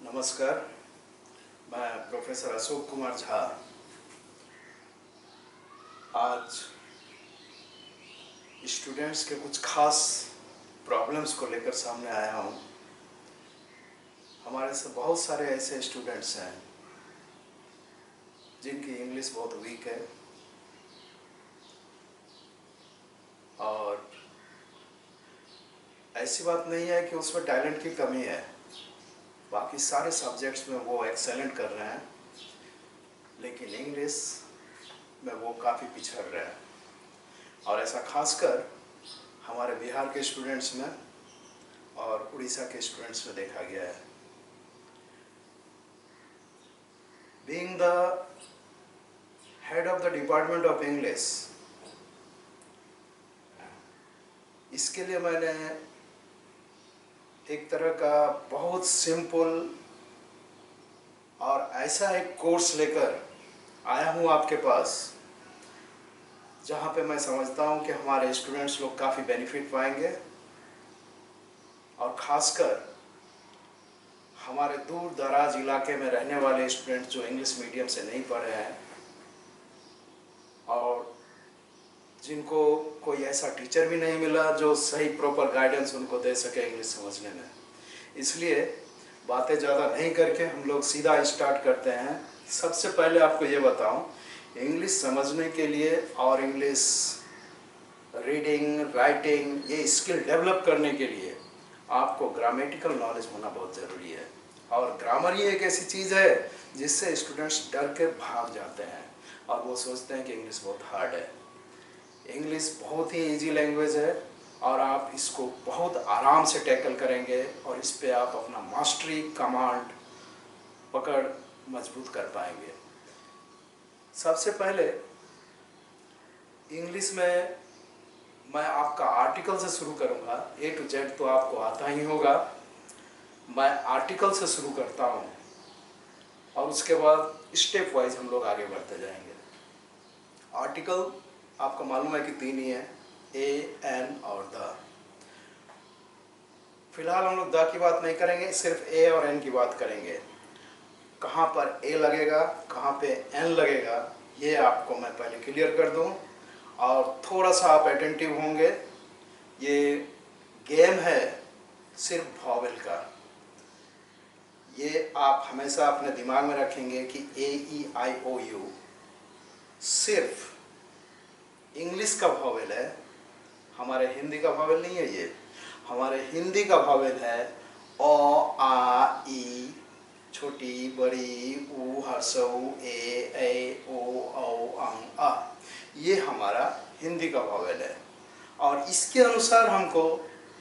नमस्कार, मैं प्रोफेसर अशोक कुमार झा आज स्टूडेंट्स के कुछ खास प्रॉब्लम्स को लेकर सामने आया हूँ। हमारे से बहुत सारे ऐसे स्टूडेंट्स हैं जिनकी इंग्लिश बहुत वीक है और ऐसी बात नहीं है कि उसमें टैलेंट की कमी है। बाकी सारे सब्जेक्ट्स में वो एक्सेलेंट कर रहे हैं, लेकिन इंग्लिश में वो काफ़ी पिछड़ रहे हैं। और ऐसा खासकर हमारे बिहार के स्टूडेंट्स में और उड़ीसा के स्टूडेंट्स में देखा गया है। Being the head of the Department of English, इसके लिए मैंने एक तरह का बहुत सिंपल और ऐसा एक कोर्स लेकर आया हूँ आपके पास, जहाँ पे मैं समझता हूँ कि हमारे स्टूडेंट्स लोग काफ़ी बेनिफिट पाएंगे। और ख़ासकर हमारे दूर दराज इलाके में रहने वाले स्टूडेंट्स जो इंग्लिश मीडियम से नहीं पढ़े हैं और जिनको कोई ऐसा टीचर भी नहीं मिला जो सही प्रॉपर गाइडेंस उनको दे सके इंग्लिश समझने में। इसलिए बातें ज़्यादा नहीं करके हम लोग सीधा स्टार्ट करते हैं। सबसे पहले आपको ये बताऊं, इंग्लिश समझने के लिए और इंग्लिश रीडिंग राइटिंग ये स्किल डेवलप करने के लिए आपको ग्रामेटिकल नॉलेज होना बहुत ज़रूरी है। और ग्रामर ही एक ऐसी चीज़ है जिससे स्टूडेंट्स डर के भाग जाते हैं और वो सोचते हैं कि इंग्लिश बहुत हार्ड है। इंग्लिश बहुत ही इजी लैंग्वेज है और आप इसको बहुत आराम से टैकल करेंगे और इस पे आप अपना मास्टरी कमांड पकड़ मजबूत कर पाएंगे। सबसे पहले इंग्लिश में मैं आपका आर्टिकल से शुरू करूंगा। ए टू जेड तो आपको आता ही होगा। मैं आर्टिकल से शुरू करता हूं और उसके बाद स्टेप वाइज हम लोग आगे बढ़ते जाएंगे। आर्टिकल आपको मालूम है कि 3 ही है, ए, एन और द। फिलहाल हम लोग द की बात नहीं करेंगे, सिर्फ ए और एन की बात करेंगे। कहाँ पर ए लगेगा, कहाँ पे एन लगेगा, ये आपको मैं पहले क्लियर कर दूं और थोड़ा सा आप अटेंटिव होंगे। ये गेम है सिर्फ वॉवेल का। ये आप हमेशा अपने दिमाग में रखेंगे कि ए, ई, आई, ओ, यू सिर्फ इंग्लिश का वॉवेल है, हमारे हिंदी का वॉवेल नहीं है। ये हमारे हिंदी का वॉवेल है अ, आ, ई, छोटी बड़ी, ऊ, हर्षऊ, ए, ओ, औ, अं, आ। ये हमारा हिंदी का वॉवेल है और इसके अनुसार हमको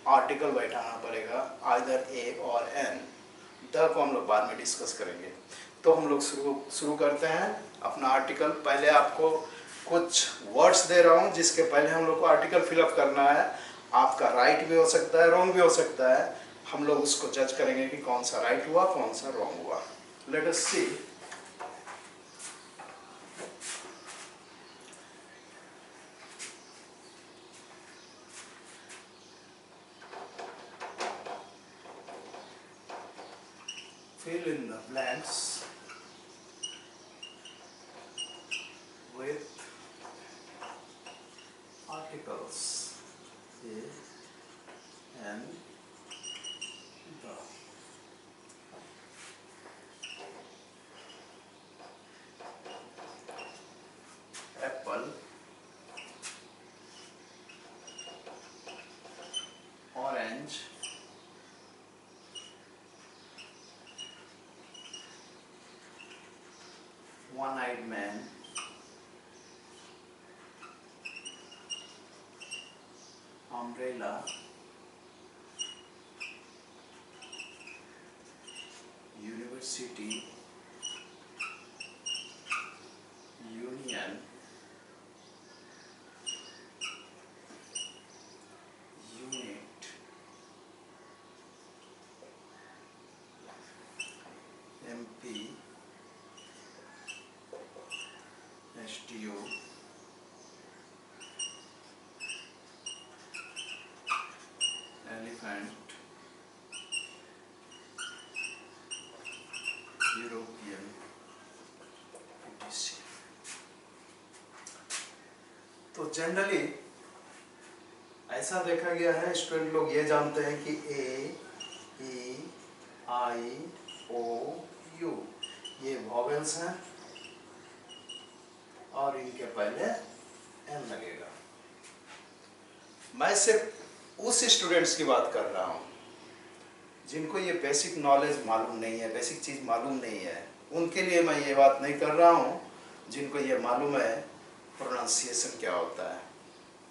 आर्टिकल बैठाना पड़ेगा, आइदर ए और एन। द को हम लोग बाद में डिस्कस करेंगे। तो हम लोग शुरू करते हैं अपना आर्टिकल। पहले आपको कुछ वर्ड्स दे रहा हूँ जिसके पहले हम लोग को आर्टिकल फिलअप करना है। आपका राइट भी हो सकता है, रॉन्ग भी हो सकता है। हम लोग उसको जज करेंगे कि कौन सा राइट हुआ, कौन सा रॉन्ग हुआ। Let us see. Fill in the blanks with articles A, N, the. Apple, orange, one-eyed man, umbrella, university, union, unit, MP, STO, elephant, European PTC. तो जनरली ऐसा देखा गया है, स्टूडेंट लोग ये जानते हैं कि ए, ई, आई, ओ, यू ये वॉवेल्स हैं और इनके पहले एन लगेगा। मैं सिर्फ उस स्टूडेंट्स की बात कर रहा हूँ जिनको ये बेसिक नॉलेज मालूम नहीं है, बेसिक चीज़ मालूम नहीं है, उनके लिए मैं ये बात नहीं कर रहा हूँ। जिनको ये मालूम है प्रोनाउंसिएशन क्या होता है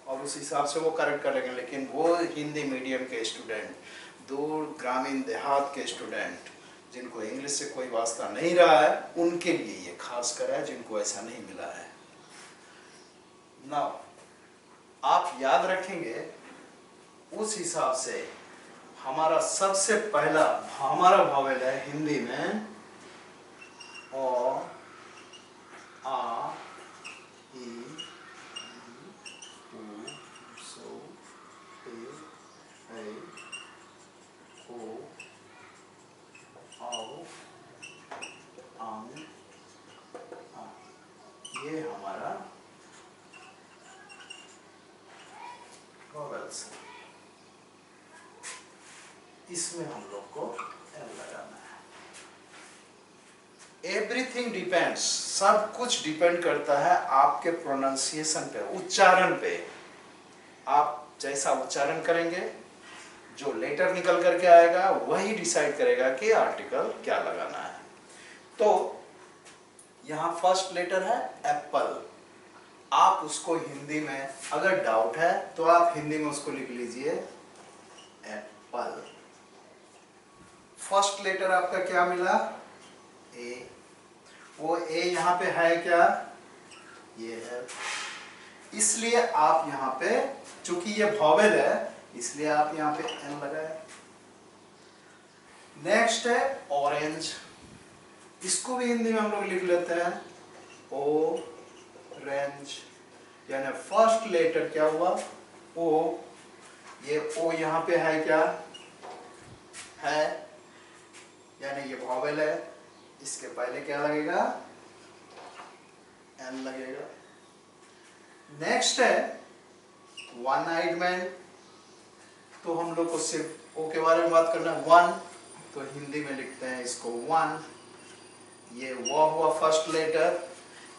और उस हिसाब से वो करेक्ट कर लेंगे। लेकिन वो हिंदी मीडियम के स्टूडेंट, दूर ग्रामीण देहात के स्टूडेंट जिनको इंग्लिश से कोई वास्ता नहीं रहा है, उनके लिए ये खास कर है, जिनको ऐसा नहीं मिला है ना। आप याद रखेंगे उस हिसाब से हमारा सबसे पहला हमारा वॉवेल है हिंदी में ओ, आ, ई, उ, सो, ए, ओ, आओ, आंग, आ। ये हमारा वॉवेल्स है। इसमें हम लोग को एल लगाना है। एवरीथिंग डिपेंड्स, सब कुछ डिपेंड करता है आपके प्रोनाउंसिएशन पे, उच्चारण पे। आप जैसा उच्चारण करेंगे, जो लेटर निकल करके आएगा वही डिसाइड करेगा कि आर्टिकल क्या लगाना है। तो यहाँ फर्स्ट लेटर है एप्पल। आप उसको हिंदी में अगर डाउट है तो आप हिंदी में उसको लिख लीजिए एप्पल। फर्स्ट लेटर आपका क्या मिला? ए। वो ए यहाँ पे है क्या? ये है। इसलिए आप यहाँ पे, चूंकि ये वॉवेल है इसलिए आप यहाँ पे एन लगाए। नेक्स्ट है ऑरेंज। इसको भी हिंदी में हम लोग लिख लेते हैं ओ रेंज। यानी फर्स्ट लेटर क्या हुआ? ओ। ये ओ यहाँ पे है क्या? है, यानी ये वॉवेल है, इसके पहले क्या लगेगा? एन लगेगा। नेक्स्ट है वन आइड मैन। तो हम लोग को सिर्फ ओ के बारे में बात करना है। वन, तो हिंदी में लिखते हैं इसको वन। ये वो हुआ फर्स्ट लेटर।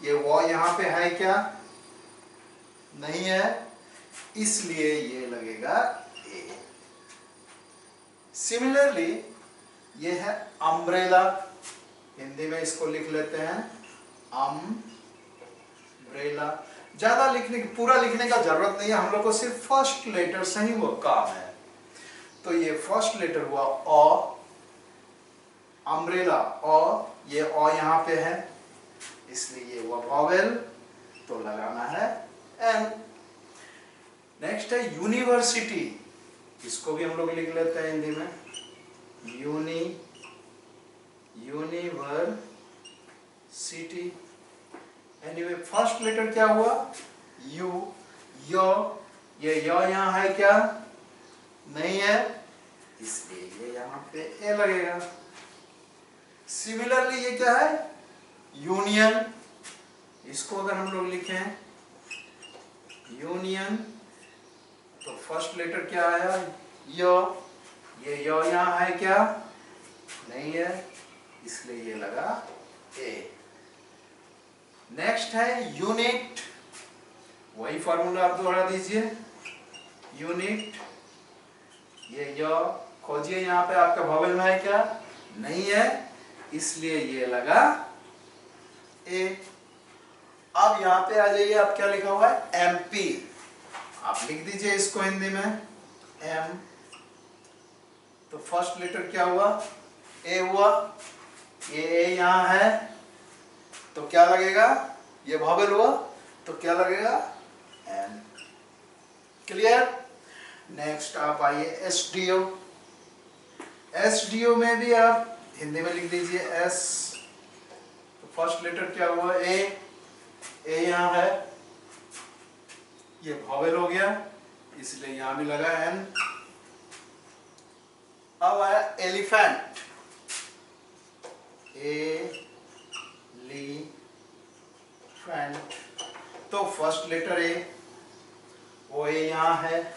ये वो यहाँ पे है क्या? नहीं है, इसलिए ये लगेगा ए। सिमिलरली ये है अम्ब्रेला। हिंदी में इसको लिख लेते हैं अम्ब्रेला। ज्यादा लिखने की, पूरा लिखने का जरूरत नहीं है, हम लोग को सिर्फ फर्स्ट लेटर से ही वो काम है। तो ये फर्स्ट लेटर हुआ अ, अम्ब्रेला अ। ये अ यहाँ पे है इसलिए ये हुआ वॉवेल, तो लगाना है एन। नेक्स्ट है यूनिवर्सिटी। इसको भी हम लोग लिख लेते हैं हिंदी में यूनिवर्सिटी। एनीवे फर्स्ट लेटर क्या हुआ? यू। यो। ये यो यहाँ है क्या? नहीं है, इसलिए ये यहाँ पे ए लगेगा। सिमिलरली ये क्या है? यूनियन। इसको अगर हम लोग लिखें यूनियन, तो फर्स्ट लेटर क्या आया? यो। ये यो यहाँ है क्या? नहीं है, इसलिए ये लगा ए। नेक्स्ट है यूनिट। वही फॉर्मूला आप दोहरा दीजिए, यूनिट। ये यो खोजिए, यहाँ पे आपका वॉवेल में है क्या? नहीं है, इसलिए ये लगा ए। अब यहाँ पे आ जाइए, आप क्या लिखा हुआ है? एमपी। आप लिख दीजिए इसको हिंदी में एम। तो फर्स्ट लेटर क्या हुआ? ए हुआ। ये ए यहाँ है तो क्या लगेगा? ये वॉवेल हुआ तो क्या लगेगा? एम। क्लियर? नेक्स्ट आप आइए एसडीओ। एसडीओ में भी आप हिंदी में लिख दीजिए एस। तो फर्स्ट लेटर क्या हुआ? ए। ए यहाँ है, ये वॉवेल हो गया इसलिए यहां भी लगा एन। अब आया एलिफेंट। एलिफेंट। तो फर्स्ट लेटर ए, वो ए यहां है,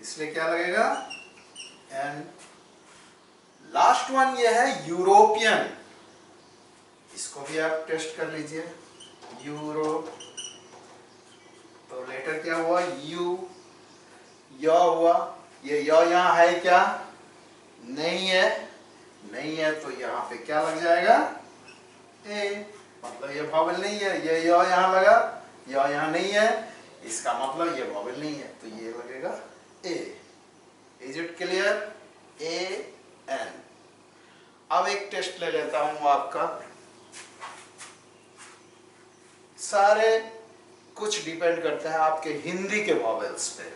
इसलिए क्या लगेगा? एन। लास्ट वन ये है यूरोपियन, इसको भी आप टेस्ट कर लीजिए। यूरो, तो लेटर क्या हुआ? यू। या हुआ, ये या यहां है क्या? नहीं है, नहीं है, तो यहां पे क्या लग जाएगा? ए। मतलब ये वॉवेल नहीं है, ये या यहां लगा, या यहां नहीं है, इसका मतलब ये वॉवेल नहीं है, तो ये लगेगा A. Is it clear? A N. अब एक टेस्ट ले लेता हूं आपका। सारे कुछ डिपेंड करते हैं आपके हिंदी के वॉवेल्स पे।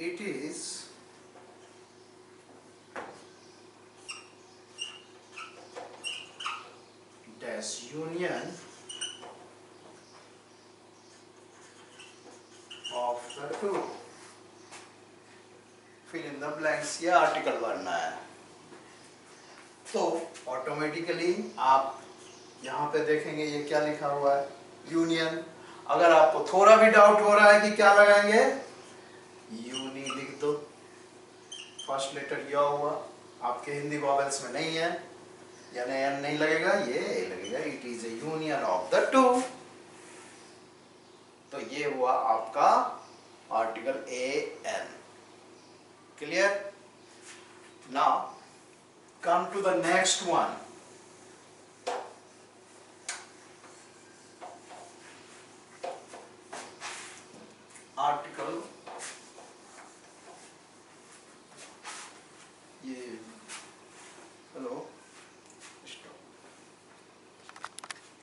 It is dash union of the two. Fill in the blanks, ये आर्टिकल बनना है। तो ऑटोमेटिकली आप यहाँ पे देखेंगे ये क्या लिखा हुआ है? यूनियन। अगर आपको थोड़ा भी डाउट हो रहा है कि क्या लगाएंगे, यूनी लिख दो। फर्स्ट लेटर या हुआ, आपके हिंदी वॉवेल्स में नहीं है, यानी एन नहीं लगेगा, ये ए लगेगा। It is a union of the two. तो ये हुआ आपका article a an. Clear? Now come to the next one. Article, ये